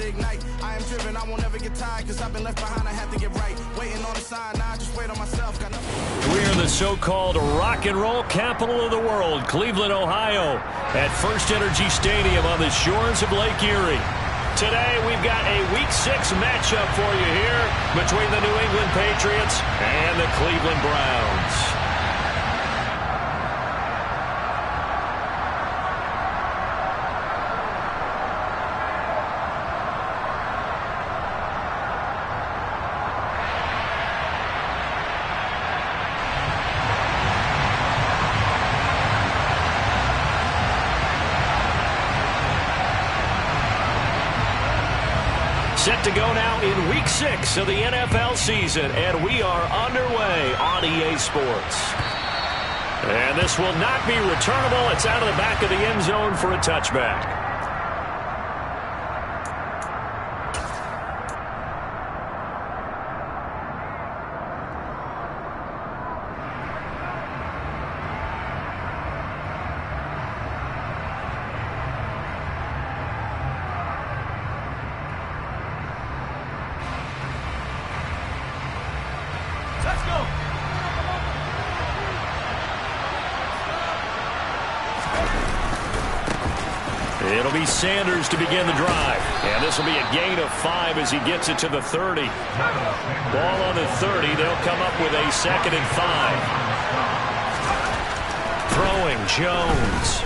to ignite. I am driven, I won't ever get tired, cause I've been left behind, I have to get right. Waiting on the sign, now I just wait on myself. Got nothing. We're in the so-called rock and roll capital of the world, Cleveland, Ohio, at First Energy Stadium on the shores of Lake Erie. Today, we've got a Week 6 matchup for you here between the New England Patriots and the Cleveland Browns. Set to go now in Week 6 of the NFL season, and we are underway on EA Sports. And this will not be returnable. It's out of the back of the end zone for a touchback. It'll be Sanders to begin the drive. And this will be a gain of 5 as he gets it to the 30. Ball on the 30. They'll come up with a 2nd and 5. Throwing, Jones.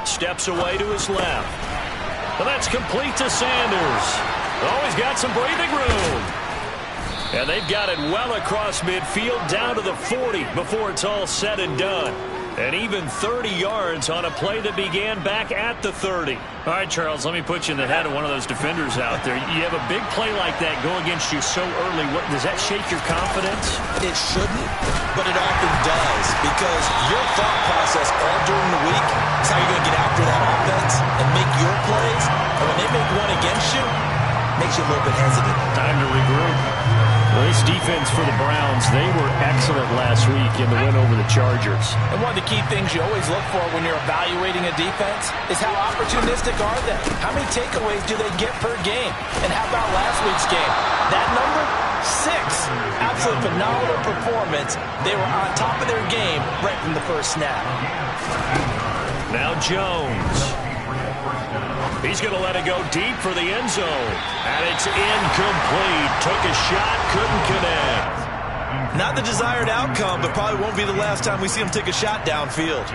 Steps away to his left. Well, that's complete to Sanders. Oh, he's got some breathing room. And they've got it well across midfield down to the 40 before it's all said and done. And even 30 yards on a play that began back at the 30. All right, Charles, let me put you in the head of one of those defenders out there. You have a big play like that go against you so early. Does that shake your confidence? It shouldn't, but it often does, because your thought process all during the week is how you're going to get after that offense and make your plays. And when they make one against you, it makes you a little bit hesitant. Time to regroup. Well, this defense for the Browns, they were excellent last week in the win over the Chargers. And one of the key things you always look for when you're evaluating a defense is how opportunistic are they? How many takeaways do they get per game? And how about last week's game? That number? 6. Absolutely phenomenal performance. They were on top of their game right from the first snap. Now Jones. He's going to let it go deep for the end zone. And it's incomplete. Took a shot, couldn't connect. Not the desired outcome, but probably won't be the last time we see him take a shot downfield.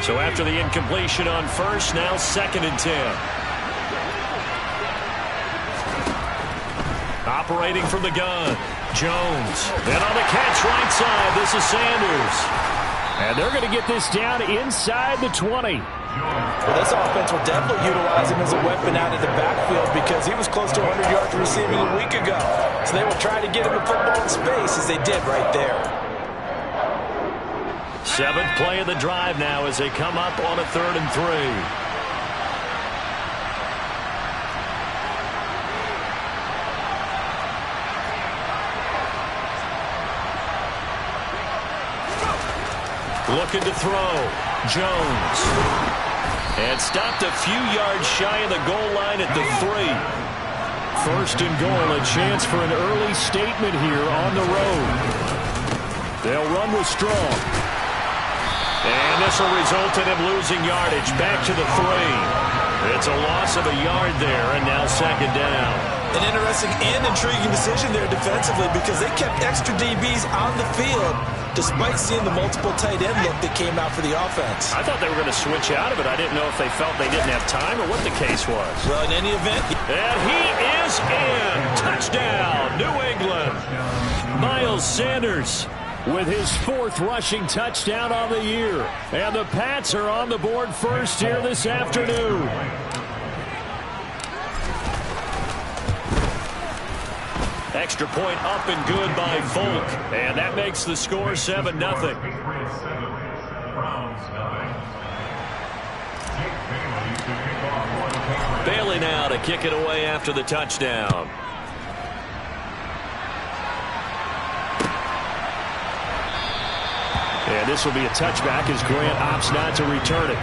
So after the incompletion on first, now 2nd and 10. Operating from the gun, Jones. Then on the catch right side, this is Sanders. And they're going to get this down inside the 20. Well, this offense will definitely utilize him as a weapon out of the backfield because he was close to 100 yards receiving a week ago. So they will try to get him a football in space as they did right there. 7th play of the drive now as they come up on a 3rd and 3. Looking to throw. Jones. And stopped a few yards shy of the goal line at the 3. 1st and goal, a chance for an early statement here on the road. They'll run with Strong. And this will result in him losing yardage back to the 3. It's a loss of a yard there, and now 2nd down. An interesting and intriguing decision there defensively because they kept extra DBs on the field despite seeing the multiple tight end look that came out for the offense. I thought they were going to switch out of it. I didn't know if they felt they didn't have time or what the case was. Well, in any event. And he is in. Touchdown, New England. Miles Sanders with his 4th rushing touchdown on the year. And the Pats are on the board first here this afternoon. Extra point up and good by Volk. And that makes the score 7-0. Bailey now to kick it away after the touchdown. And this will be a touchback as Grant opts not to return it.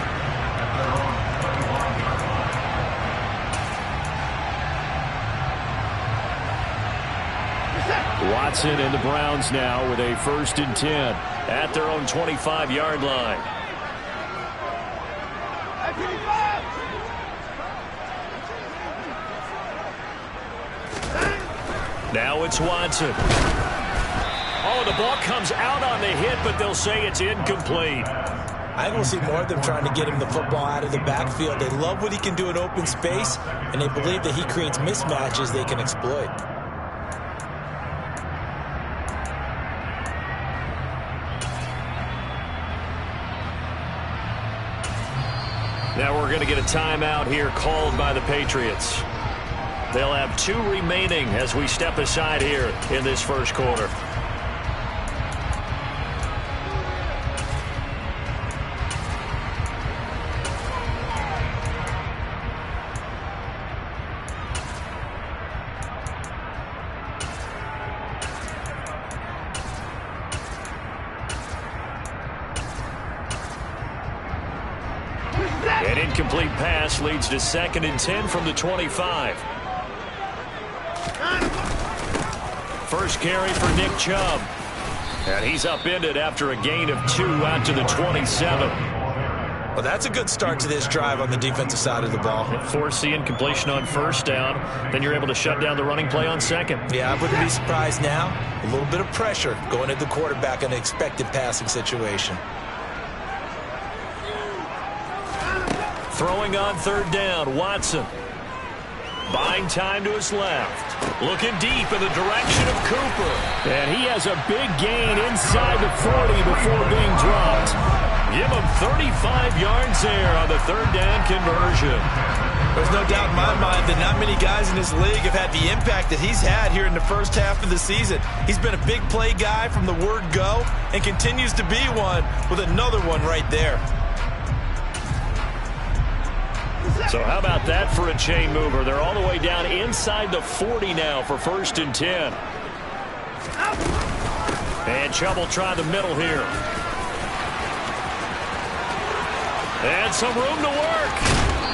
Watson and the Browns now with a 1st and 10 at their own 25-yard line. Now it's Watson. Oh, the ball comes out on the hit, but they'll say it's incomplete. I will see more of them trying to get him the football out of the backfield. They love what he can do in open space, and they believe that he creates mismatches they can exploit. Now we're going to get a timeout here called by the Patriots. They'll have 2 remaining as we step aside here in this first quarter. An incomplete pass leads to 2nd and 10 from the 25. First carry for Nick Chubb. And he's upended after a gain of 2 out to the 27. Well, that's a good start to this drive on the defensive side of the ball. Force the incompletion on 1st down. Then you're able to shut down the running play on 2nd. Yeah, I wouldn't be surprised now. A little bit of pressure going at the quarterback in an expected passing situation. Throwing on 3rd down, Watson. Buying time to his left. Looking deep in the direction of Cooper. And he has a big gain inside the 40 before being dropped. Give him 35 yards there on the 3rd down conversion. There's no doubt in my mind that not many guys in this league have had the impact that he's had here in the first half of the season. He's been a big play guy from the word go and continues to be one with another one right there. So how about that for a chain mover? They're all the way down inside the 40 now for 1st and 10. And Chubb will try the middle here. And some room to work.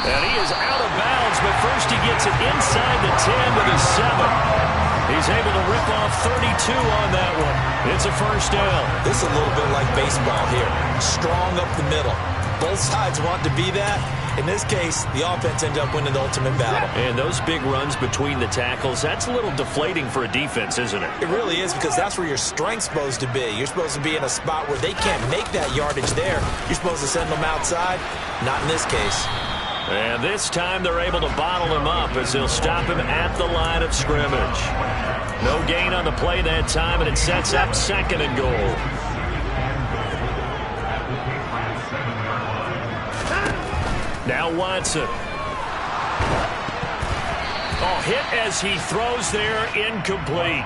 And he is out of bounds, but first he gets it inside the 10 to the 7. He's able to rip off 32 on that one. It's a 1st down. This is a little bit like baseball here. Strong up the middle. Both sides want to be that. In this case, the offense ended up winning the ultimate battle. And those big runs between the tackles, that's a little deflating for a defense, isn't it? It really is, because that's where your strength's supposed to be. You're supposed to be in a spot where they can't make that yardage there. You're supposed to send them outside. Not in this case. And this time they're able to bottle him up as they'll stop him at the line of scrimmage. No gain on the play that time, and it sets up 2nd and goal. Now Watson. Oh, hit as he throws there, incomplete.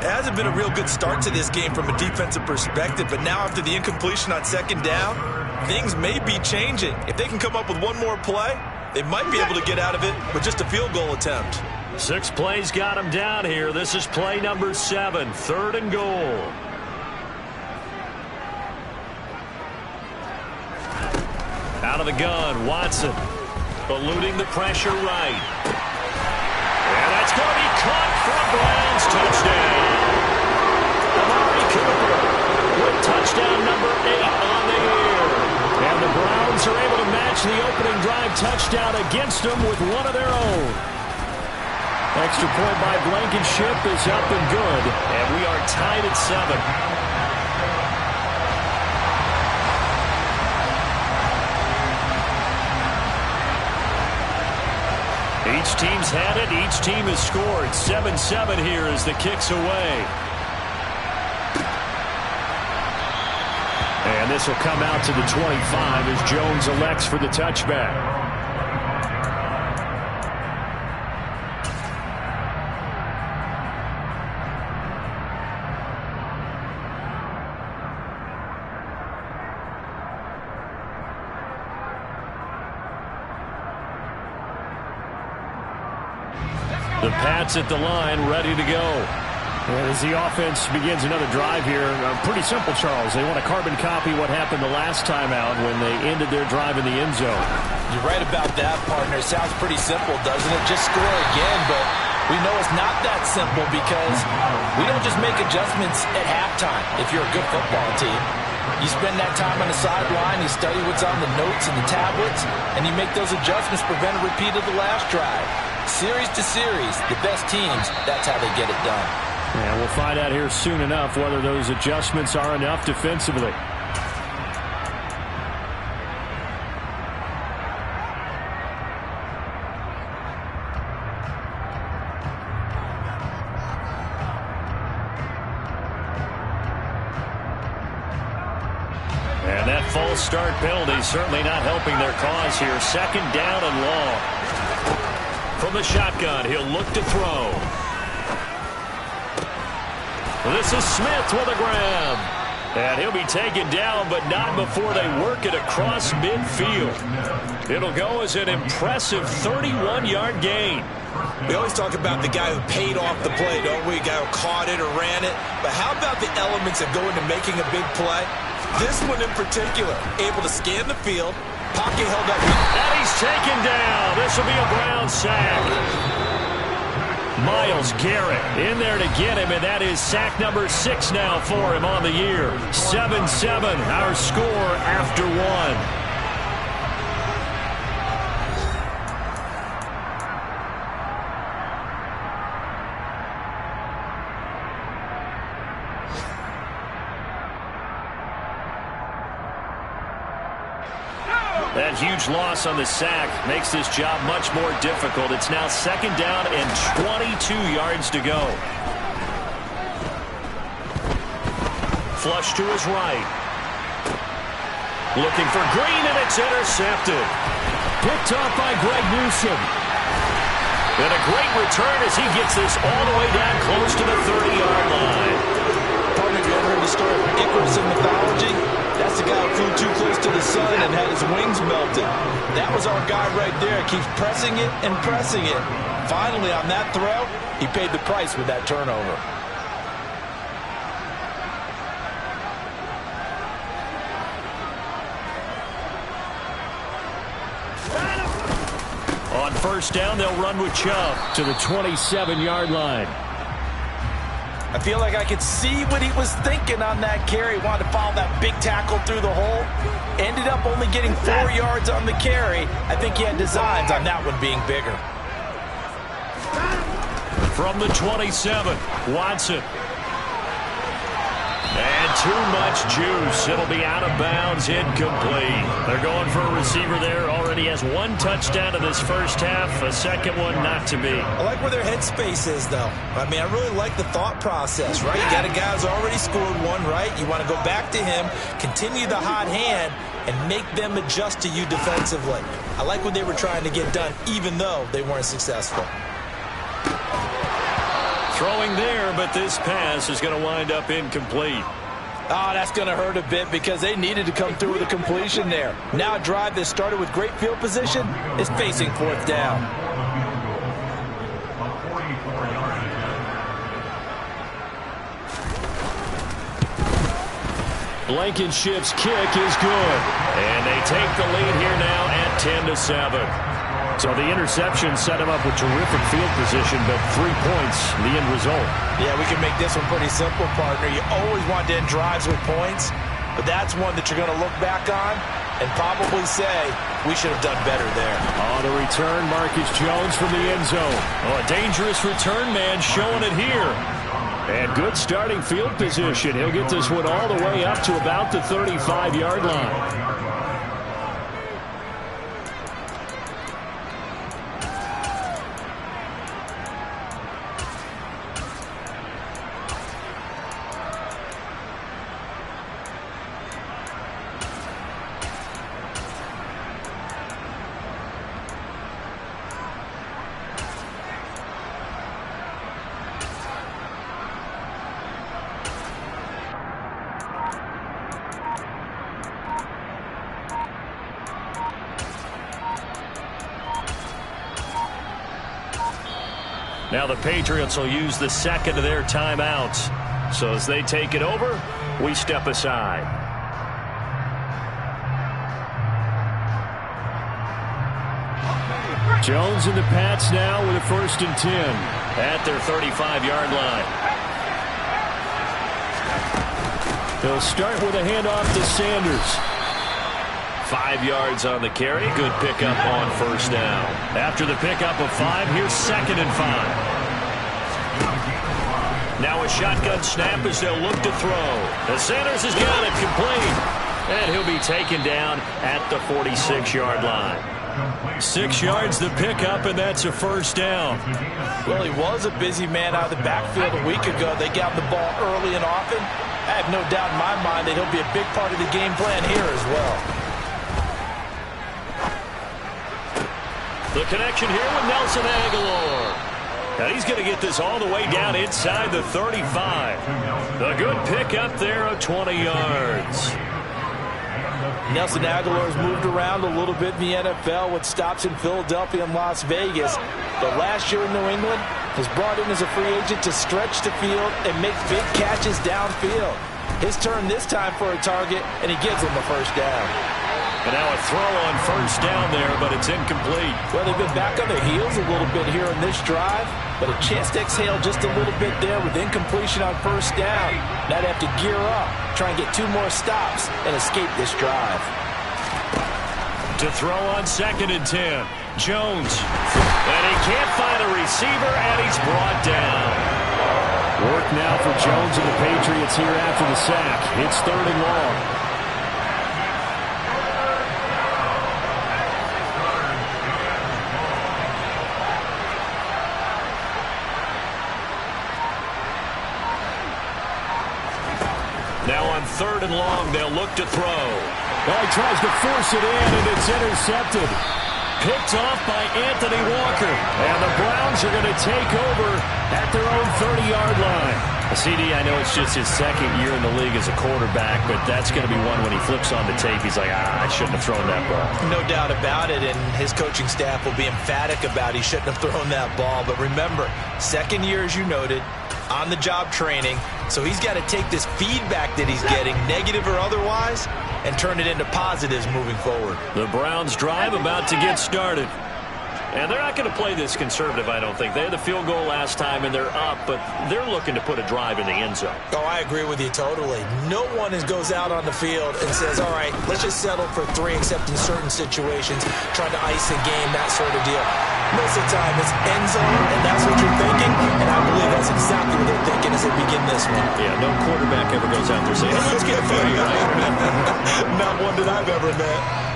It hasn't been a real good start to this game from a defensive perspective, but now after the incompletion on 2nd down, things may be changing. If they can come up with one more play, they might be able to get out of it with just a field goal attempt. 6 plays got him down here. This is play number 7, 3rd and goal. Out of the gun, Watson eluding the pressure right. And that's going to be caught for a Browns touchdown. Amari Cooper with touchdown number 8 on the year. And the Browns are able to match the opening drive touchdown against them with one of their own. Extra point by Blankenship is up and good. And we are tied at 7. Each team's had it. Each team has scored. 7-7 here as the kick's away. And this will come out to the 25 as Jones elects for the touchback. The Pats at the line, ready to go. And as the offense begins another drive here, pretty simple, Charles. They want to carbon copy what happened the last time out when they ended their drive in the end zone. You're right about that, partner. It sounds pretty simple, doesn't it? Just score again, but we know it's not that simple because we don't just make adjustments at halftime if you're a good football team. You spend that time on the sideline, you study what's on the notes and the tablets, and you make those adjustments to prevent a repeat of the last drive. Series to series, the best teams, that's how they get it done. And we'll find out here soon enough whether those adjustments are enough defensively. And that false start penalty certainly not helping their cause here. Second down and long. From the shotgun, he'll look to throw. This is Smith with a grab. And he'll be taken down, but not before they work it across midfield. It'll go as an impressive 31-yard gain. We always talk about the guy who paid off the play, don't we? A guy who caught it or ran it. But how about the elements that go into making a big play? This one in particular, able to scan the field, pocket held up. And he's taken down. This will be a Brown sack. Myles Garrett in there to get him, and that is sack number 6 now for him on the year. 7-7, our score after one. That huge loss on the sack makes this job much more difficult. It's now second down and 22 yards to go. Flush to his right. Looking for Green, and it's intercepted. Picked off by Greg Newsome. And a great return as he gets this all the way down close to the 30-yard line. Partner, have you ever heard the story of Icarus in mythology? That's the guy who flew too close to the sun and had his wings melted. That was our guy right there. Keeps pressing it and pressing it. Finally, on that throw, he paid the price with that turnover. On first down, they'll run with Chubb to the 27-yard line. I feel like I could see what he was thinking on that carry. Wanted to follow that big tackle through the hole. Ended up only getting 4 yards on the carry. I think he had designs on that one being bigger. From the 27, Watson. And too much juice. It'll be out of bounds, incomplete. They're going for a receiver there. Already has 1 touchdown in this first half. A second one not to be. I like where their headspace is, though. I mean, I really like the thought process, right? You got a guy who's already scored one, right? You want to go back to him, continue the hot hand, and make them adjust to you defensively. I like what they were trying to get done, even though they weren't successful. Throwing there, but this pass is going to wind up incomplete. Oh, that's going to hurt a bit because they needed to come through with a completion there. Now a drive that started with great field position is facing 4th down. Blankenship's kick is good. And they take the lead here now at 10-7. So the interception set him up with terrific field position, but 3 points, the end result. Yeah, we can make this one pretty simple, partner. You always want to end drives with points, but that's one that you're going to look back on and probably say, we should have done better there. On the return, Marcus Jones from the end zone. Oh, a dangerous return man showing it here. And good starting field position. He'll get this one all the way up to about the 35-yard line. Now the Patriots will use the second of their timeouts. So as they take it over, we step aside. Jones and the Pats now with a 1st and 10 at their 35-yard line. They'll start with a handoff to Sanders. 5 yards on the carry. Good pickup on 1st down. After the pickup of 5, here's 2nd and 5. Now a shotgun snap as they'll look to throw. And Sanders has got it complete. And he'll be taken down at the 46-yard line. 6 yards the pickup, and that's a 1st down. Well, he was a busy man out of the backfield a week ago. They got the ball early and often. I have no doubt in my mind that he'll be a big part of the game plan here as well. The connection here with Nelson Agholor. And he's going to get this all the way down inside the 35. A good pickup there of 20 yards. Nelson Agholor has moved around a little bit in the NFL with stops in Philadelphia and Las Vegas. But last year in New England was brought in as a free agent to stretch the field and make big catches downfield. His turn this time for a target, and he gives him the 1st down. And now a throw on 1st down there, but it's incomplete. Well, they've been back on their heels a little bit here in this drive, but a chance to exhale just a little bit there with incompletion on 1st down. Now they have to gear up, try and get 2 more stops, and escape this drive. To throw on 2nd and 10. Jones. And he can't find a receiver, and he's brought down. Work now for Jones and the Patriots here after the sack. It's 3rd and long. Now on 3rd and long, they'll look to throw. Oh, he tries to force it in, and it's intercepted. Picked off by Anthony Walker. And the Browns are going to take over at their own 30-yard line. CD, I know it's just his 2nd year in the league as a quarterback, but that's going to be one when he flips on the tape, he's like, I shouldn't have thrown that ball. No doubt about it, and his coaching staff will be emphatic about he shouldn't have thrown that ball. But remember, 2nd year, as you noted, on-the-job training, so he's got to take this feedback that he's getting, negative or otherwise, and turn it into positives moving forward. The Browns drive about to get started. And they're not going to play this conservative, I don't think. They had the field goal last time, and they're up, but they're looking to put a drive in the end zone. Oh, I agree with you totally. No one goes out on the field and says, all right, let's just settle for 3, except in certain situations, trying to ice a game, that sort of deal. Most of the time, it's end zone, and that's what you're thinking, and I believe that's exactly what they're thinking as they begin this one. Yeah, no quarterback ever goes out there saying, hey, let's get 3, right? Not one that I've ever met.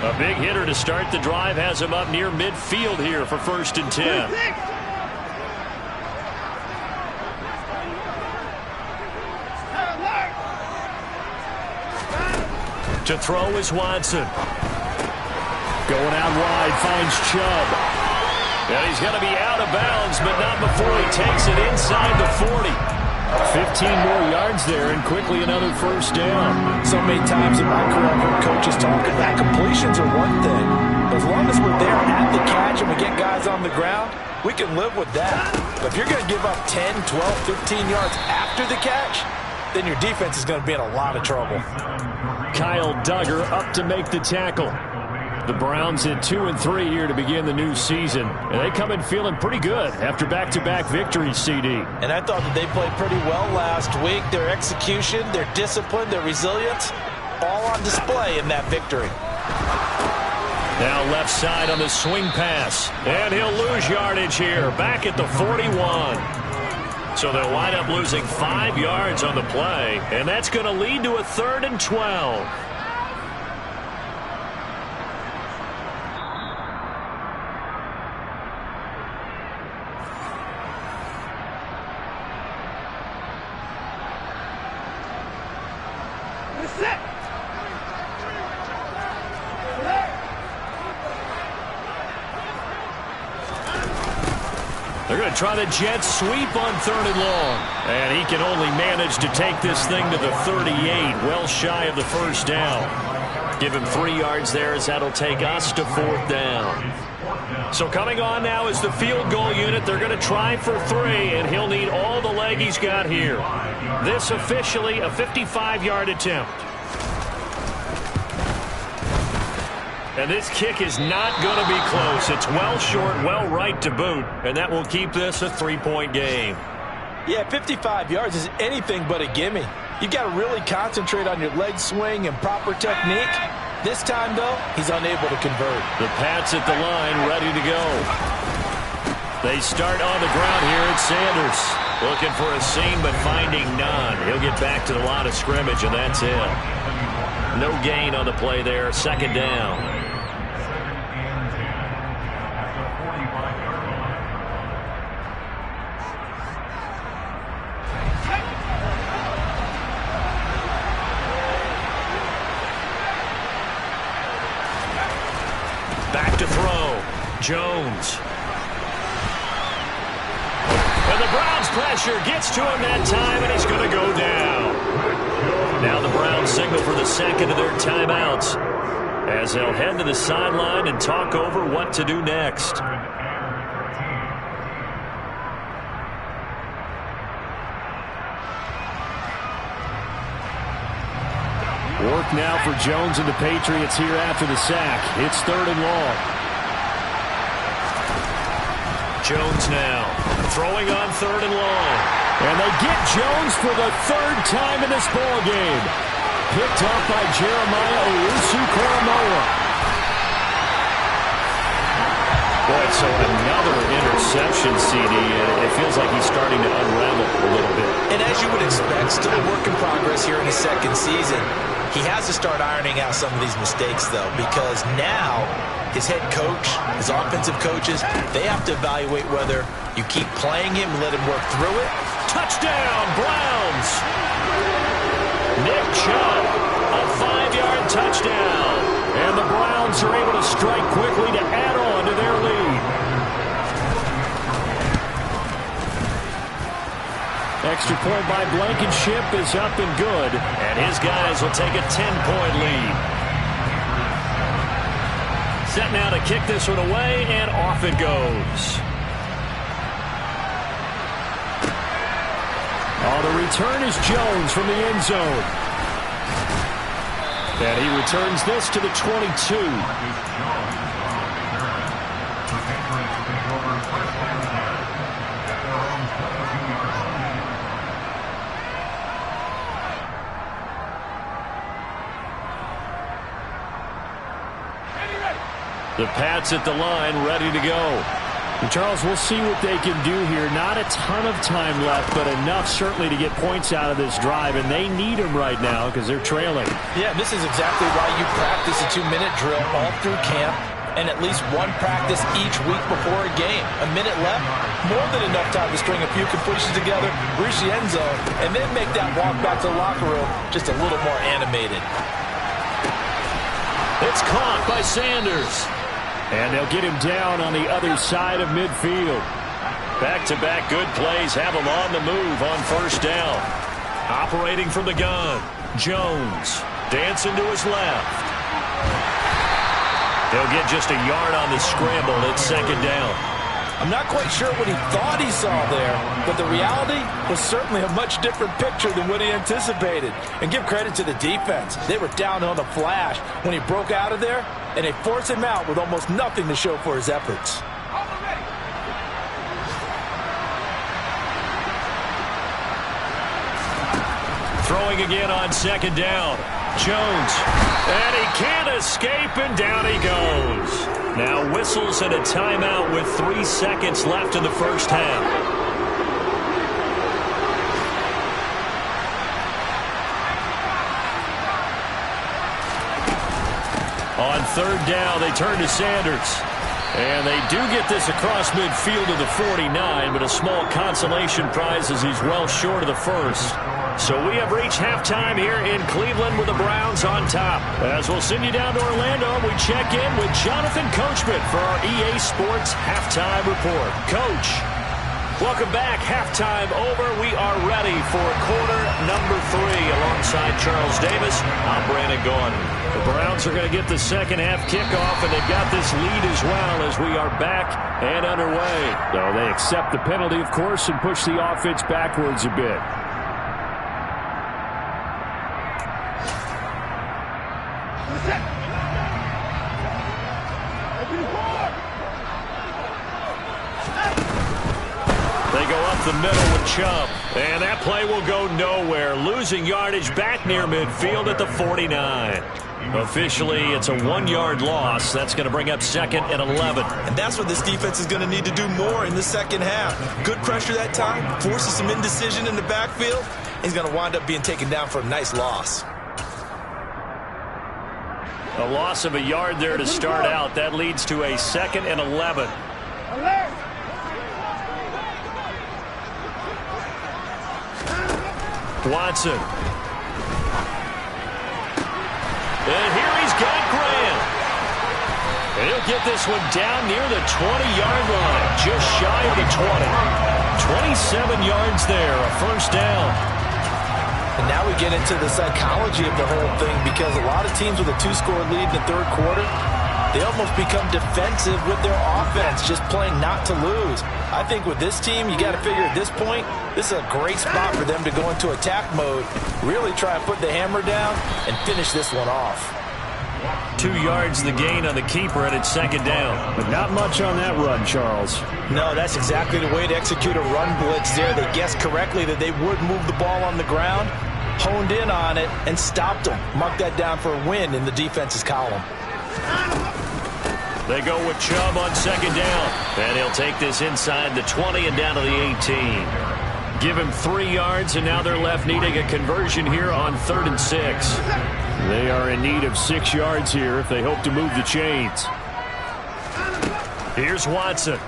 A big hitter to start the drive has him up near midfield here for 1st and 10. To throw is Watson. Going out wide, finds Chubb. And he's going to be out of bounds, but not before he takes it inside the 40. 15 more yards there, and quickly another 1st down. So many times in my career, I've heard coaches talking that completions are one thing. But as long as we're there at the catch and we get guys on the ground, we can live with that. But if you're going to give up 10, 12, 15 yards after the catch, then your defense is going to be in a lot of trouble. Kyle Duggar up to make the tackle. The Browns at 2-3 here to begin the new season. And they come in feeling pretty good after back-to-back victories, CD. And I thought that they played pretty well last week. Their execution, their discipline, their resilience, all on display in that victory. Now left side on the swing pass. And he'll lose yardage here. Back at the 41. So they'll wind up losing 5 yards on the play. And that's going to lead to a 3rd and 12. try the jet sweep on 3rd and long. And he can only manage to take this thing to the 38, well shy of the first down. Give him 3 yards there as that'll take us to 4th down. So coming on now is the field goal unit. They're going to try for 3, and he'll need all the leg he's got here. This officially a 55-yard attempt. And this kick is not going to be close. It's well short, well right to boot, and that will keep this a 3-point game. Yeah, 55 yards is anything but a gimme. You've got to really concentrate on your leg swing and proper technique. This time, though, he's unable to convert. The Pats at the line, ready to go. They start on the ground here at Sanders. Looking for a seam, but finding none. He'll get back to the line of scrimmage, and that's it. No gain on the play there. 2nd down. Back to throw. Jones. And the Browns pressure gets to him that time, and he's going to go down. Now the Browns signal for the 2nd of their timeouts as they'll head to the sideline and talk over what to do next. Work now for Jones and the Patriots here after the sack. It's 3rd and long. Jones now throwing on 3rd and long. And they get Jones for the 3rd time in this ball game. Picked up by Jeremiah Owusu-Koramoah. Boy, so another interception, CD. It feels like he's starting to unravel a little bit. And as you would expect, still a work in progress here in his 2nd season. He has to start ironing out some of these mistakes, though, because now his head coach, his offensive coaches, they have to evaluate whether you keep playing him and let him work through it. Touchdown, Browns! Nick Chubb, a 5-yard touchdown. And the Browns are able to strike quickly to add on to their lead. Extra point by Blankenship is up and good. And his guys will take a 10-point lead. Set now to kick this one away, and off it goes. Oh, the return is Jones from the end zone. And he returns this to the 22. The Pats at the line, ready to go. And Charles, we'll see what they can do here. Not a ton of time left, but enough certainly to get points out of this drive, and they need them right now because they're trailing. Yeah, this is exactly why you practice a 2-minute drill all through camp and at least one practice each week before a game. A minute left, more than enough time to string a few completions together, reach the end zone, and then make that walk back to the locker room just a little more animated. It's caught by Sanders. And they'll get him down on the other side of midfield. Back-to-back good plays have him on the move on 1st down. Operating from the gun, Jones dancing to his left. They'll get just a yard on the scramble at 2nd down. I'm not quite sure what he thought he saw there, but the reality was certainly a much different picture than what he anticipated. And give credit to the defense. They were down on the flash when he broke out of there, and they forced him out with almost nothing to show for his efforts. Throwing again on 2nd down. Jones. And he can't escape, and down he goes. Now whistles and a timeout with 3 seconds left in the 1st half. On 3rd down, they turn to Sanders. And they do get this across midfield to the 49, but a small consolation prize as he's well short of the 1st. So we have reached halftime here in Cleveland with the Browns on top. As we'll send you down to Orlando, we check in with Jonathan Coachman for our EA Sports Halftime Report. Coach. Welcome back. Halftime over. We are ready for quarter number 3. Alongside Charles Davis, I'm Brandon Gaudin. The Browns are going to get the second half kickoff, and they've got this lead as well as we are back and underway. So they accept the penalty, of course, and push the offense backwards a bit. They go up the middle with Chubb, and that play will go nowhere. Losing yardage back near midfield at the 49. Officially, it's a 1-yard loss. That's going to bring up 2nd and 11. And that's what this defense is going to need to do more in the second half. Good pressure that time, forces some indecision in the backfield. He's going to wind up being taken down for a nice loss. A loss of a yard there to start out. That leads to a 2nd and 11. Watson. And here he's got Graham. And he'll get this one down near the 20-yard line, just shy of the 20. 27 yards there, a first down. And now we get into the psychology of the whole thing, because a lot of teams with a 2-score lead in the third quarter, they almost become defensive with their offense, just playing not to lose. I think with this team, you got to figure at this point, this is a great spot for them to go into attack mode, really try to put the hammer down and finish this one off. 2 yards the gain on the keeper, and it's 2nd down. But not much on that run, Charles. No, that's exactly the way to execute a run blitz there. They guessed correctly that they would move the ball on the ground, honed in on it, and stopped them. Mark that down for a win in the defense's column. They go with Chubb on 2nd down. And he'll take this inside the 20 and down to the 18. Give him 3 yards, and now they're left needing a conversion here on 3rd and 6. They are in need of 6 yards here if they hope to move the chains. Here's Watson.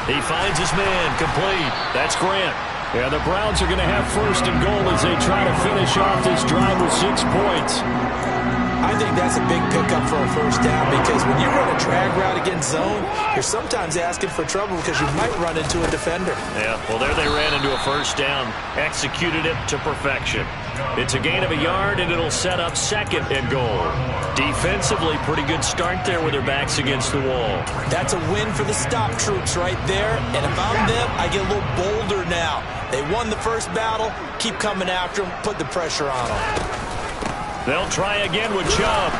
He finds his man, complete. That's Grant. Yeah, the Browns are going to have 1st and goal as they try to finish off this drive with 6 points. I think that's a big pickup for a first down, because when you run a drag route against zone, you're sometimes asking for trouble because you might run into a defender. Yeah, well, there they ran into a first down, executed it to perfection. It's a gain of a yard, and it'll set up 2nd and goal. Defensively, pretty good start there with their backs against the wall. That's a win for the stop troops right there, and if I'm them, I get a little bolder now. They won the first battle, keep coming after them, put the pressure on them. They'll try again with Chubb.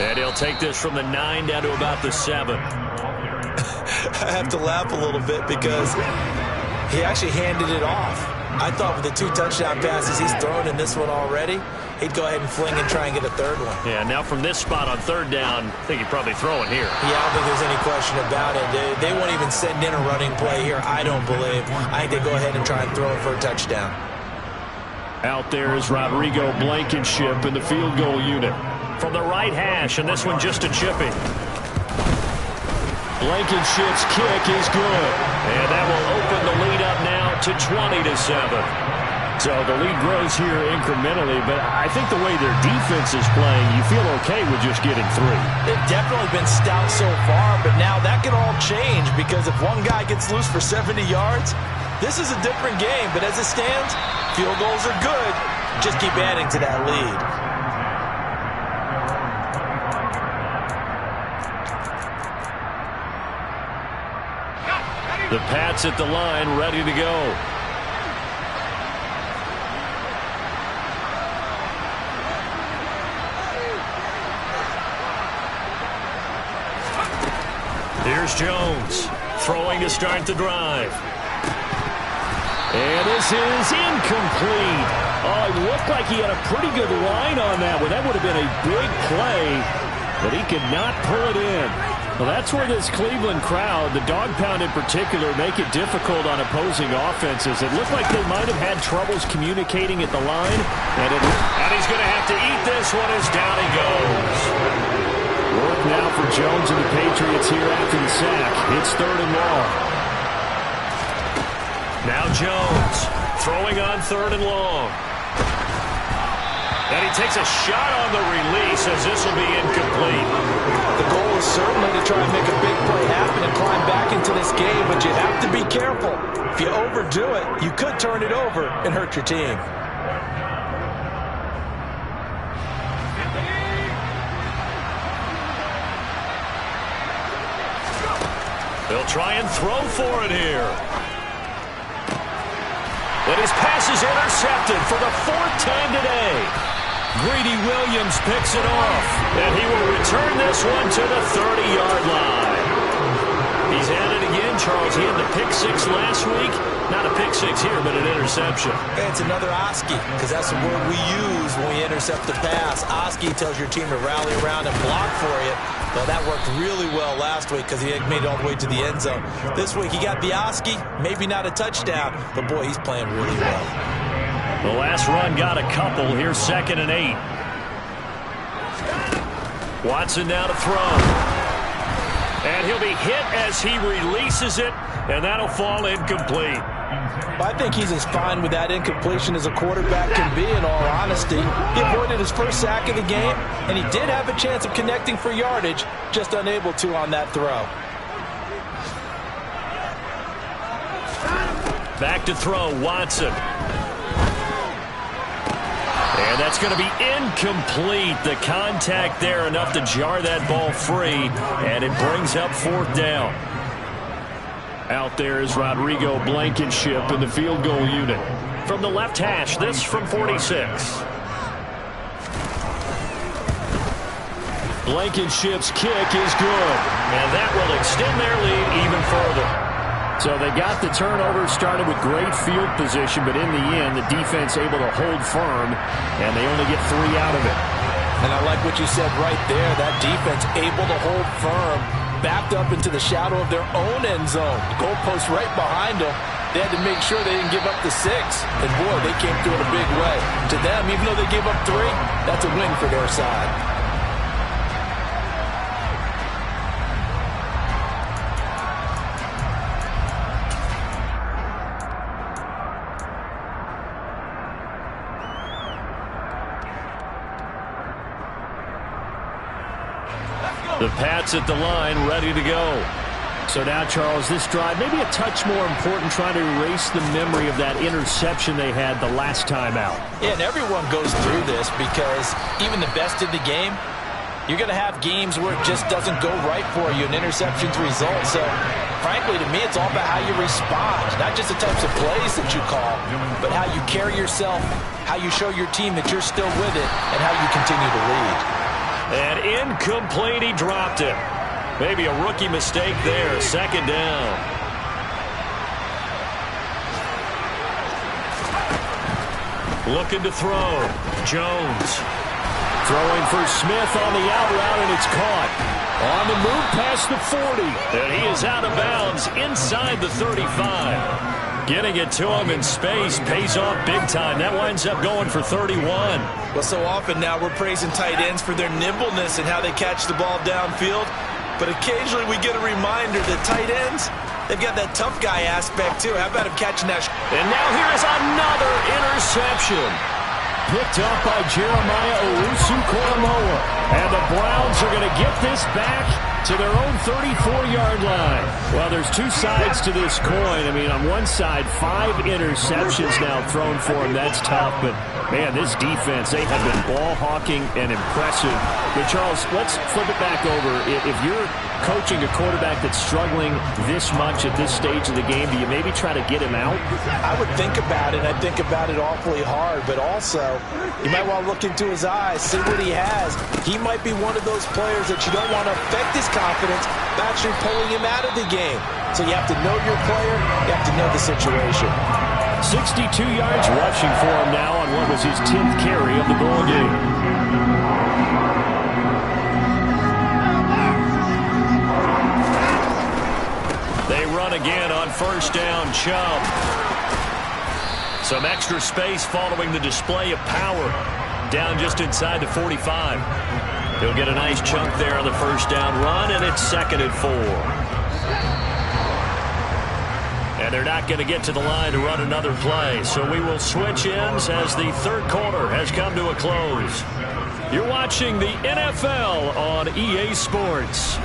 And he'll take this from the 9 down to about the 7. I have to laugh a little bit because he actually handed it off. I thought with the 2 touchdown passes he's thrown in this one already, he'd go ahead and fling and try and get a 3rd one. Yeah, now from this spot on 3rd down, I think he'd probably throw it here. Yeah, I don't think there's any question about it. They won't even send in a running play here, I don't believe. I think they go ahead and try and throw it for a touchdown. Out there is Rodrigo Blankenship in the field goal unit. From the right hash, and this one just a chipping. Blankenship's kick is good. And that will open the lead up now to 20-7. So the lead grows here incrementally, but I think the way their defense is playing, you feel okay with just getting 3. They've definitely been stout so far, but now that could all change, because if one guy gets loose for 70 yards, this is a different game. But as it stands, field goals are good. Just keep adding to that lead. The Pats at the line, ready to go. Here's Jones, throwing to start the drive. And this is incomplete. Oh, it looked like he had a pretty good line on that one. That would have been a big play, but he could not pull it in. Well, that's where this Cleveland crowd, the dog pound in particular, make it difficult on opposing offenses. It looked like they might have had troubles communicating at the line. And he's going to have to eat this one as down he goes. Work now for Jones and the Patriots here after the sack. It's 3rd and long. Now Jones throwing on 3rd and long. And he takes a shot on the release as this will be incomplete. The goal is certainly to try and make a big play happen and climb back into this game, but you have to be careful. If you overdo it, you could turn it over and hurt your team. They'll try and throw for it here. And his pass is intercepted for the fourth time today. Greedy Williams picks it off, and he will return this one to the 30-yard line. He's at it again, Charles. He had the pick six last week. Not a pick six here, but an interception. It's another Oski, because that's the word we use when we intercept the pass. Oski tells your team to rally around and block for you. Well, that worked really well last week because he had made it all the way to the end zone. This week he got the Oski, maybe not a touchdown, but boy, he's playing really well. The last run got a couple. Here's 2nd and 8. Watson now to throw. And he'll be hit as he releases it, and that'll fall incomplete. I think he's as fine with that incompletion as a quarterback can be, in all honesty. He avoided his first sack of the game, and he did have a chance of connecting for yardage, just unable to on that throw. Back to throw, Watson. And that's going to be incomplete. The contact there enough to jar that ball free, and it brings up 4th down. Out there is Rodrigo Blankenship in the field goal unit. From the left hash, this from 46. Blankenship's kick is good, and that will extend their lead even further. So they got the turnover, started with great field position, but in the end, the defense able to hold firm, and they only get 3 out of it. And I like what you said right there. That defense able to hold firm, backed up into the shadow of their own end zone. The goalpost right behind them. They had to make sure they didn't give up the 6. And boy, they came through in a big way. To them, even though they gave up 3, that's a win for their side. The Pats at the line, ready to go. So now, Charles, this drive maybe a touch more important, trying to erase the memory of that interception they had the last time out. Yeah, and everyone goes through this because even the best in the game, you're going to have games where it just doesn't go right for you, an interception's result. So, frankly, to me, it's all about how you respond, not just the types of plays that you call, but how you carry yourself, how you show your team that you're still with it, and how you continue to lead. And incomplete, he dropped it. Maybe a rookie mistake there, 2nd down. Looking to throw, Jones. Throwing for Smith on the out route, and it's caught. On the move past the 40, and he is out of bounds inside the 35. Getting it to him in space pays off big time. That winds up going for 31. Well, so often now we're praising tight ends for their nimbleness and how they catch the ball downfield. But occasionally we get a reminder that tight ends, they've got that tough guy aspect too. How about him catching that? And now here is another interception. Picked up by Jeremiah Owusu-Koramoah. And the Browns are going to get this back to their own 34-yard line. Well, there's 2 sides to this coin. I mean, on one side, 5 interceptions now thrown for him. That's tough, but man, this defense, they have been ball hawking and impressive. But Charles, let's flip it back over. If you're coaching a quarterback that's struggling this much at this stage of the game, do you maybe try to get him out? I would think about it. I think about it awfully hard, but also you might want to look into his eyes, see what he has. He might be one of those players that you don't want to affect his confidence by actually pulling him out of the game. So you have to know your player. You have to know the situation. 62 yards rushing for him now on what was his 10th carry of the ball game. They run again on 1st down, Chubb. Some extra space following the display of power. Down just inside the 45. He'll get a nice chunk there on the 1st down run, and it's 2nd and 4. And And they're not going to get to the line to run another play. So we will switch ends as the third quarter has come to a close. You're watching the NFL on EA Sports.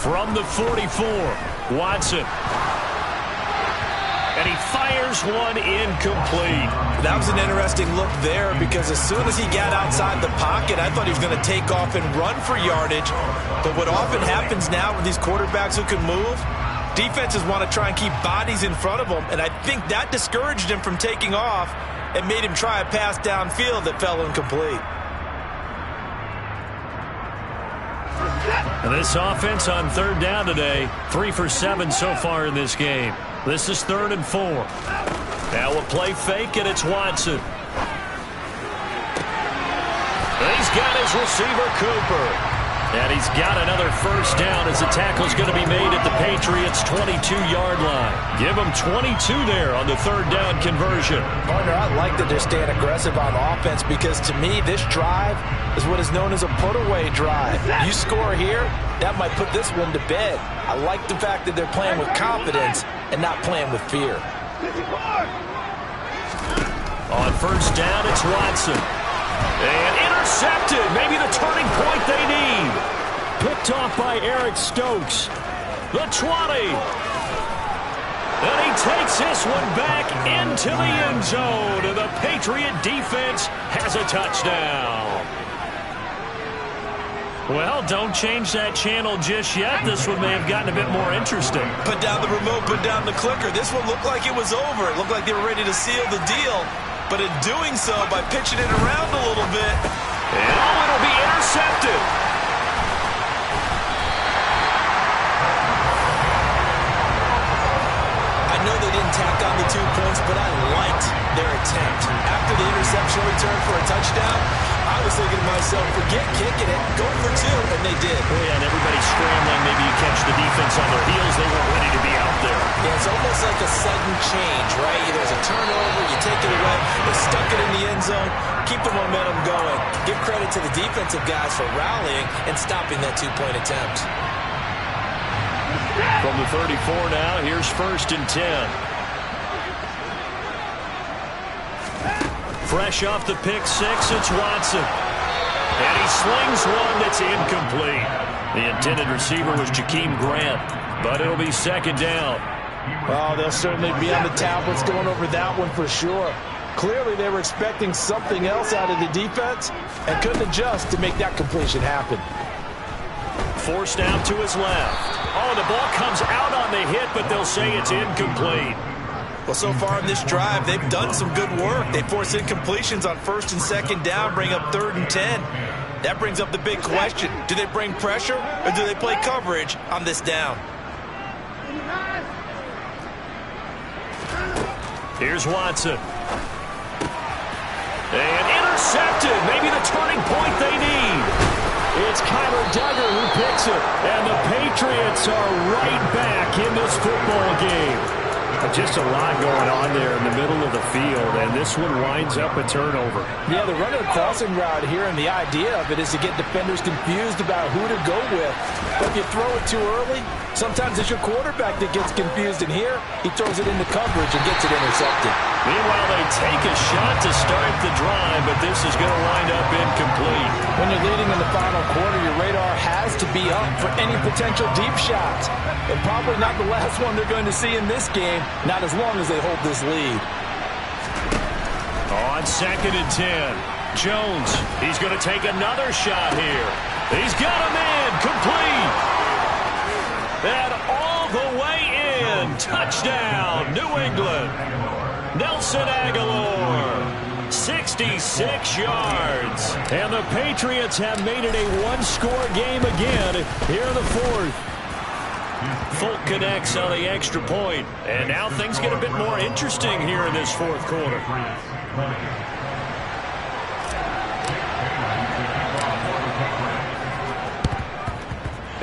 From the 44, Watson. And he fires one incomplete. That was an interesting look there because as soon as he got outside the pocket, I thought he was going to take off and run for yardage. But what often happens now with these quarterbacks who can move, defenses want to try and keep bodies in front of them, and I think that discouraged him from taking off and made him try a pass downfield that fell incomplete. And this offense on third down today, 3 for 7 so far in this game. This is 3rd and 4. Now a play fake, and it's Watson. He's got his receiver, Cooper. And he's got another first down as the tackle's going to be made at the Patriots' 22-yard line. Give them 22 there on the third down conversion. Partner, I like that they're staying aggressive on offense because to me, this drive is what is known as a put-away drive. You score here, that might put this one to bed. I like the fact that they're playing with confidence and not playing with fear. On first down, it's Watson. And intercepted. Maybe the turning point they need. Picked off by Eric Stokes. The 20. And he takes this one back into the end zone. And the Patriot defense has a touchdown. Well, don't change that channel just yet. This one may have gotten a bit more interesting. Put down the remote, put down the clicker. This one looked like it was over. It looked like they were ready to seal the deal. But in doing so, by pitching it around a little bit. And it'll be intercepted. I know they didn't tack on the 2 points, but I liked their attempt. After the interception return for a touchdown, I was thinking to myself, forget kicking it, go for 2, and they did. Oh, yeah, and everybody's scrambling. Maybe you catch the defense on their heels. They weren't ready to be out there. Yeah, it's almost like a sudden change, right? There's a turnover, you take it away, they stuck it in the end zone, keep the momentum going. Give credit to the defensive guys for rallying and stopping that 2-point attempt. From the 34 now, here's 1st and 10. Fresh off the pick 6, it's Watson. And he slings one that's incomplete. The intended receiver was Jakeem Grant, but it'll be 2nd down. Oh, they'll certainly be on the tablets going over that one for sure. Clearly, they were expecting something else out of the defense and couldn't adjust to make that completion happen. Forced out to his left. Oh, the ball comes out on the hit, but they'll say it's incomplete. Well, so far in this drive, they've done some good work. They force incompletions on 1st and 2nd down, bring up 3rd and 10. That brings up the big question. Do they bring pressure or do they play coverage on this down? Here's Watson. And intercepted. Maybe the turning point they need. It's Kyler Duggar who picks it. And the Patriots are right back in this football game. Just a lot going on there in the middle of the field, and this one winds up a turnover. Yeah, they're running a crossing route here, and the idea of it is to get defenders confused about who to go with. But if you throw it too early, sometimes it's your quarterback that gets confused, and here he throws it into coverage and gets it intercepted. Meanwhile, they take a shot to start the drive, but this is going to wind up incomplete. When you're leading in the final quarter, your radar has to be up for any potential deep shots. And probably not the last one they're going to see in this game, not as long as they hold this lead. On 2nd and 10, Jones, he's going to take another shot here. He's got a man, complete. And all the way in, touchdown, New England. Nelson Aguilar, 66 yards. And the Patriots have made it a one-score game again here in the 4th. Folk connects on the extra point. And now things get a bit more interesting here in this 4th quarter.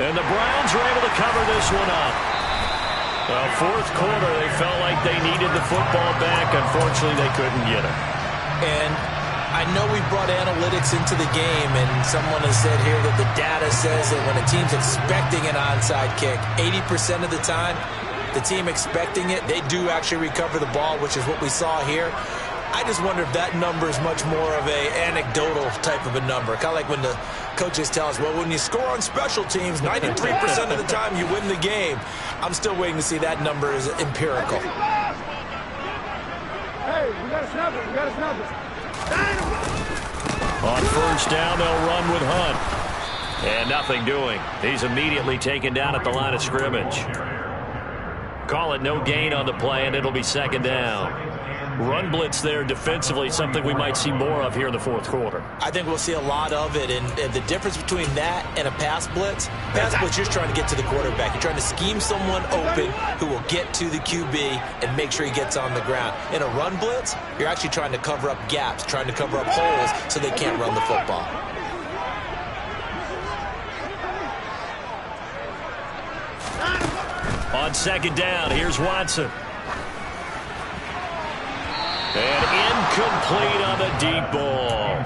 And the Browns are able to cover this one up. Well, 4th quarter, they felt like they needed the football back. Unfortunately, they couldn't get it. And I know we brought analytics into the game, and someone has said here that the data says that when a team's expecting an onside kick, 80% of the time, the team expecting it, they do actually recover the ball, which is what we saw here. I just wonder if that number is much more of a anecdotal type of a number. Kind of like when the coaches tell us, well, when you score on special teams, 93% of the time you win the game. I'm still waiting to see that number is empirical. Hey, we got to snap it. We got to snap it. On first down, they'll run with Hunt. And nothing doing. He's immediately taken down at the line of scrimmage. Call it no gain on the play, and it'll be second down. Run blitz there defensively, something we might see more of here in the fourth quarter. I think we'll see a lot of it, and the difference between that and a pass blitz, you're trying to get to the quarterback. You're trying to scheme someone open who will get to the QB and make sure he gets on the ground. In a run blitz, you're actually trying to cover up gaps, trying to cover up holes so they can't run the football. On second down, here's Watson. And incomplete on the deep ball.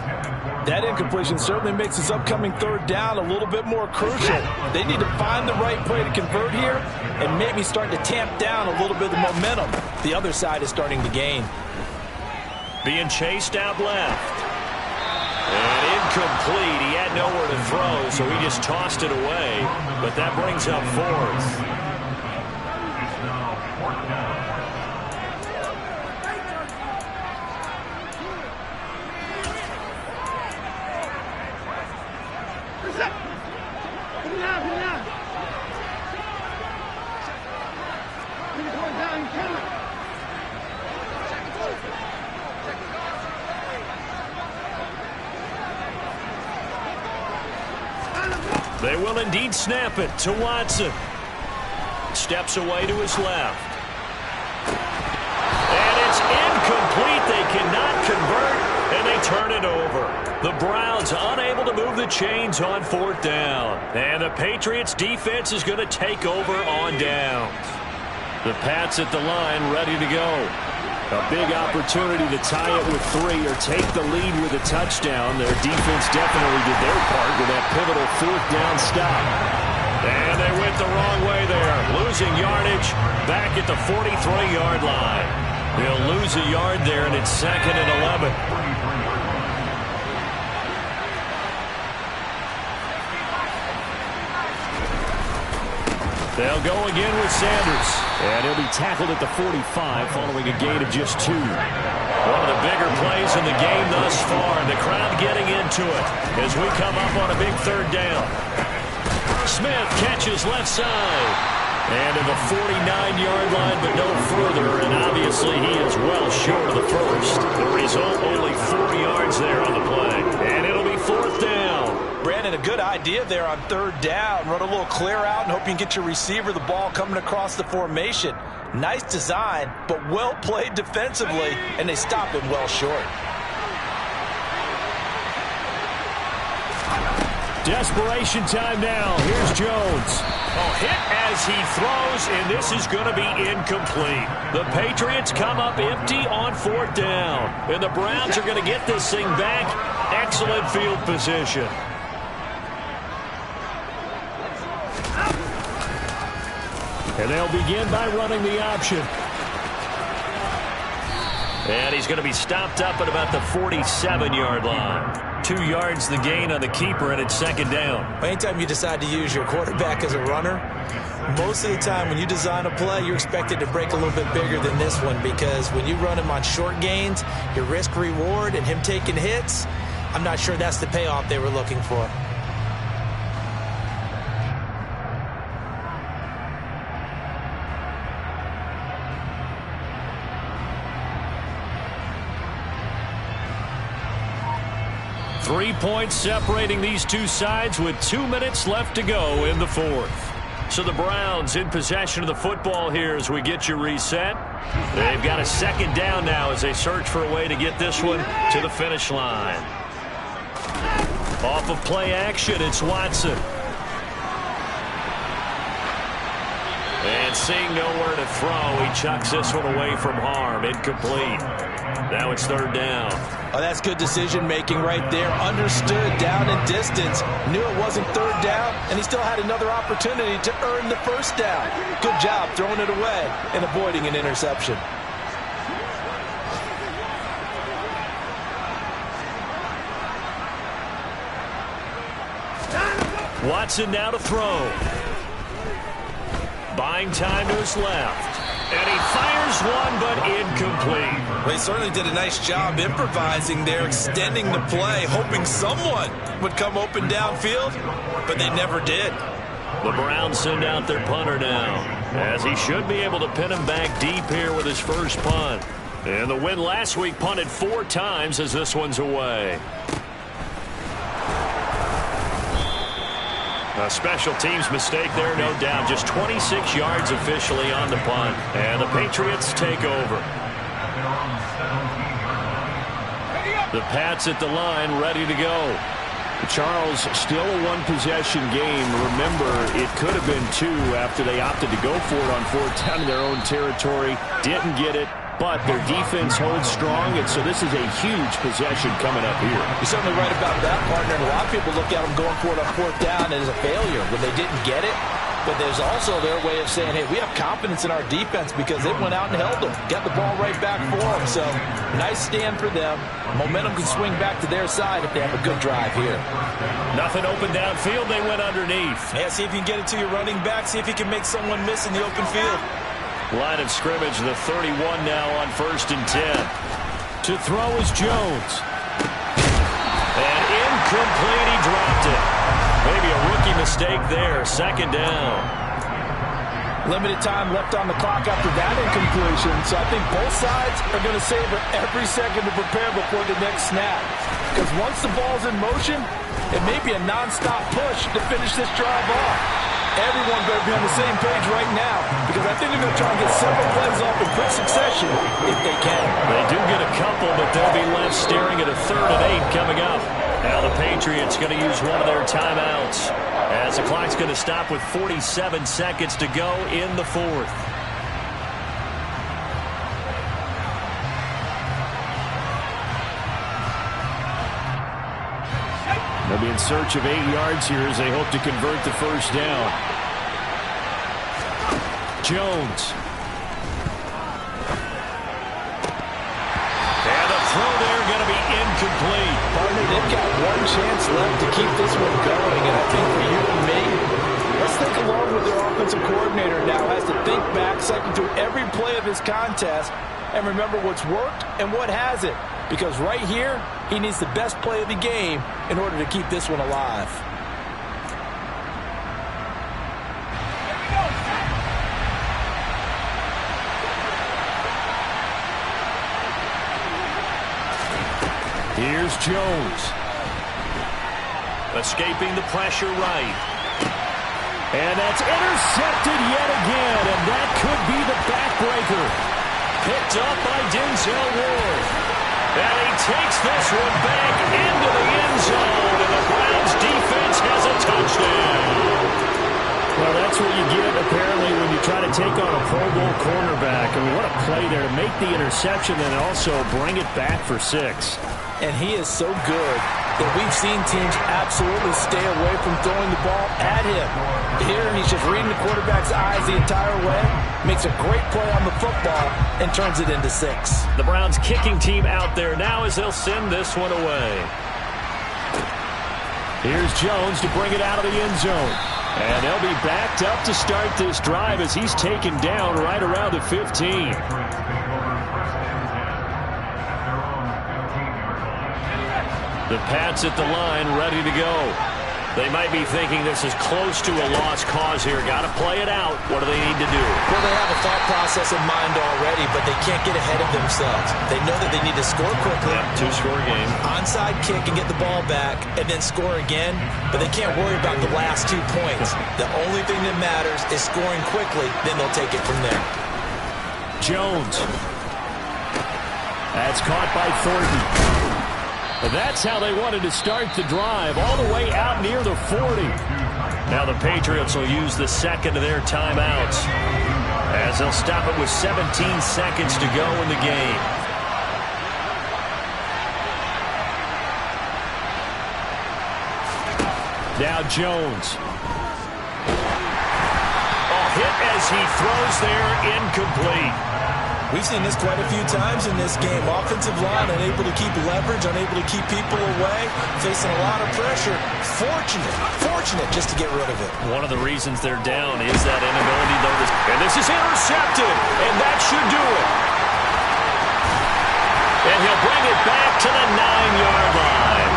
That incompletion certainly makes this upcoming third down a little bit more crucial. They need to find the right play to convert here and maybe start to tamp down a little bit of momentum. The other side is starting to gain. Being chased out left. And incomplete. He had nowhere to throw, so he just tossed it away. But that brings up fourth. They will indeed snap it to Watson. Steps away to his left. And it's incomplete. They cannot convert, and they turn it over. The Browns unable to move the chains on fourth down. And the Patriots defense is going to take over on downs. The Pats at the line ready to go. A big opportunity to tie it with 3 or take the lead with a touchdown. Their defense definitely did their part with that pivotal fourth down stop. And they went the wrong way there. Losing yardage back at the 43-yard line. They'll lose a yard there, and it's 2nd and 11. They'll go again with Sanders. And he'll be tackled at the 45 following a gain of just 2. One of the bigger plays in the game thus far. And the crowd getting into it as we come up on a big third down. Smith catches left side. And to the 49-yard line, but no further. And obviously he is well short of the first. The result, only 4 yards there on the play. And it'll be fourth down. Brandon, a good idea there on third down. Run a little clear out and hope you can get your receiver the ball coming across the formation. Nice design, but well played defensively, and they stop him well short. Desperation time now. Here's Jones. Hit as he throws, and this is going to be incomplete. The Patriots come up empty on fourth down, and the Browns are going to get this thing back. Excellent field position. And they'll begin by running the option. And he's going to be stopped up at about the 47-yard line. 2 yards the gain on the keeper, and it's second down. Anytime you decide to use your quarterback as a runner, most of the time when you design a play, you're expected to break a little bit bigger than this one, because when you run him on short gains, your risk-reward and him taking hits, I'm not sure that's the payoff they were looking for. Three points separating these two sides with 2 minutes left to go in the fourth. So the Browns in possession of the football here as we get you reset. They've got a second down now as they search for a way to get this one to the finish line. Off of play action, it's Watson. And seeing nowhere to throw, he chucks this one away from harm. Incomplete. Now it's third down. Oh, that's good decision-making right there. Understood down and distance. Knew it wasn't third down, and he still had another opportunity to earn the first down. Good job throwing it away and avoiding an interception. Watson now to throw. Buying time to his left. And he fires one, but incomplete. Well, he certainly did a nice job improvising there, extending the play, hoping someone would come open downfield, but they never did. The Browns send out their punter now, as he should be able to pin him back deep here with his first punt. And the win last week punted 4 times as this one's away. A special teams mistake there, no doubt. Just 26 yards officially on the punt. And the Patriots take over. The Pats at the line, ready to go. Charles, still a one-possession game. Remember, it could have been 2 after they opted to go for it on 4th down in their own territory. Didn't get it, but their defense holds strong, and so this is a huge possession coming up here. You're certainly right about that, partner. And a lot of people look at them going for it on 4th down as a failure when they didn't get it. But there's also their way of saying, hey, we have confidence in our defense because it went out and held them. Got the ball right back for them. So, nice stand for them. Momentum can swing back to their side if they have a good drive here. Nothing open downfield. They went underneath. Yeah, see if you can get it to your running back. See if you can make someone miss in the open field. Line of scrimmage, the 31 now on 1st and 10. To throw is Jones. And incomplete. He dropped it. Maybe a rookie mistake there. 2nd down. Limited time left on the clock after that incompletion, so I think both sides are going to savor every second to prepare before the next snap. Because once the ball's in motion, it may be a nonstop push to finish this drive off. Everyone better be on the same page right now, because I think they're going to try and get several plays off in quick succession if they can. They do get a couple, but they'll be left staring at a 3rd and 8 coming up. Now the Patriots going to use one of their timeouts as the clock's going to stop with 47 seconds to go in the 4th. They'll be in search of 8 yards here as they hope to convert the first down. Jones. And the throw there going to be incomplete. Partner, they've got one chance left to keep this one going, and I think for you and me, let's think along with their offensive coordinator now has to think back, cycle through every play of this contest, and remember what's worked and what hasn't. Because right here, he needs the best play of the game in order to keep this one alive. Here's Jones. Escaping the pressure right. And that's intercepted yet again, and that could be the backbreaker. Picked up by Denzel Ward. And he takes this one back into the end zone, and the Browns defense has a touchdown. Well, that's what you get, apparently, when you try to take on a Pro Bowl cornerback. I mean, what a play there to make the interception and also bring it back for 6. And he is so good that we've seen teams absolutely stay away from throwing the ball at him. Here, he's just reading the quarterback's eyes the entire way, makes a great play on the football, and turns it into 6. The Browns kicking team out there now as they'll send this one away. Here's Jones to bring it out of the end zone. And they'll be backed up to start this drive as he's taken down right around the 15. The Pats at the line, ready to go. They might be thinking this is close to a lost cause here. Got to play it out. What do they need to do? Well, they have a thought process in mind already, but they can't get ahead of themselves. They know that they need to score quickly. Yep, 2-score game. Onside kick and get the ball back and then score again, but they can't worry about the last 2 points. The only thing that matters is scoring quickly, then they'll take it from there. Jones. That's caught by Thornton. That's how they wanted to start the drive, all the way out near the 40. Now the Patriots will use the second of their timeouts as they'll stop it with 17 seconds to go in the game. Now Jones. Hit as he throws there, incomplete. We've seen this quite a few times in this game. Offensive line unable to keep leverage, unable to keep people away, facing a lot of pressure. Fortunate just to get rid of it. One of the reasons they're down is that inability, though. And this is intercepted, and that should do it. And he'll bring it back to the 9-yard line.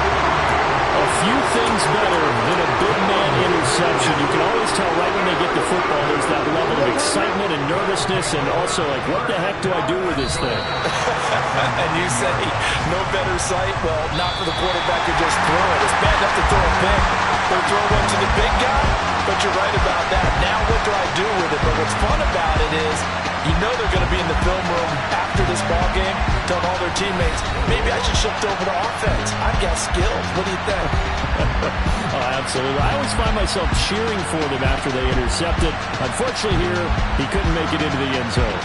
A few things better than a big man interception. You can always tell right when they get the football, there's that level of excitement and nervousness, and also like, what the heck do I do with this thing? And you say, no better sight? Well, not for the quarterback to just throw it. It's bad enough to throw a pick, but throw one to the big guy? But you're right about that. Now what do I do with it? But what's fun about it is, you know they're going to be in the film room after this ball game, telling all their teammates, maybe I should shift over to offense. I've got skills. What do you think? Oh, absolutely. I always find myself cheering for them after they intercept it. Unfortunately here, he couldn't make it into the end zone.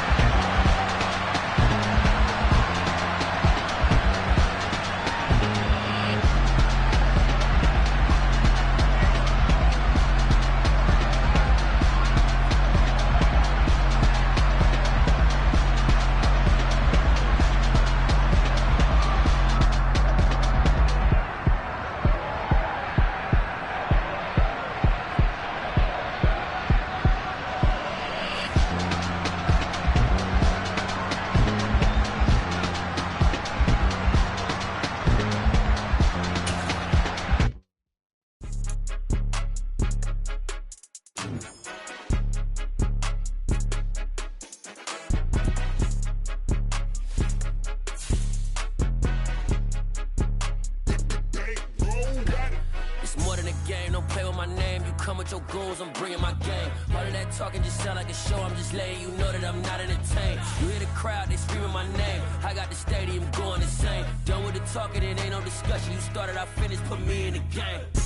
Your goals, I'm bringing my game. All of that talking just sound like a show. I'm just letting you know that I'm not entertained. You hear the crowd, they screaming my name. I got the stadium going insane. Done with the talking, it ain't no discussion. You started, I finished, put me in the game.